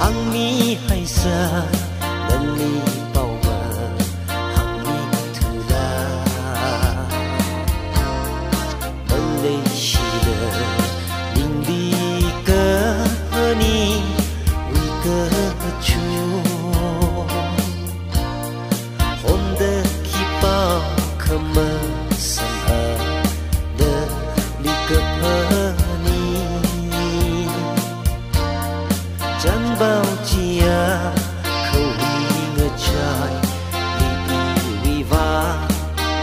hàng mi hay xa lần mi bao mờ hàng mi thư la bên đây chỉ lờ linh đi cơ ni uy cơ chu hôn đơ khi bao khâm mơ sân hờ đơ đi cơ ni chẳng bao chia khâu đi ngơ trai đi uy va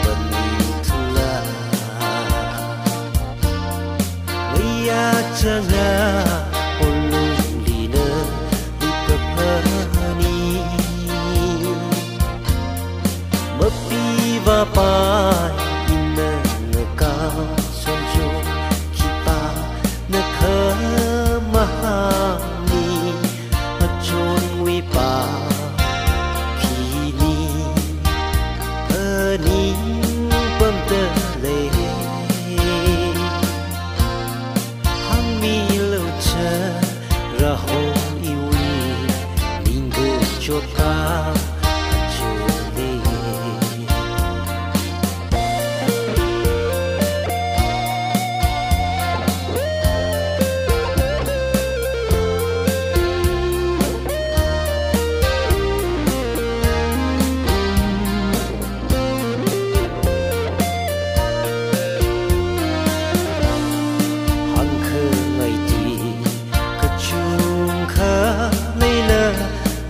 bên đi thu la người cha nga ôn lung đi nơ đi cơ ni mất đi và pai in nơ ngơ cao son jo khi pa nơ khơ ma pa kini ni pam te le hang mi lo cha ra ho iwi ning ge cho ta cho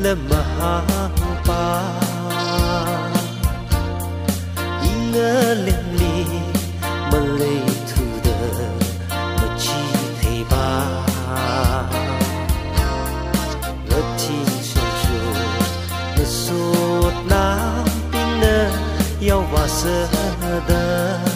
le ma pa inga lengli malay thu de ma chi thei ba ngất chi sâu chu na sốt na pin na yaw wa sa da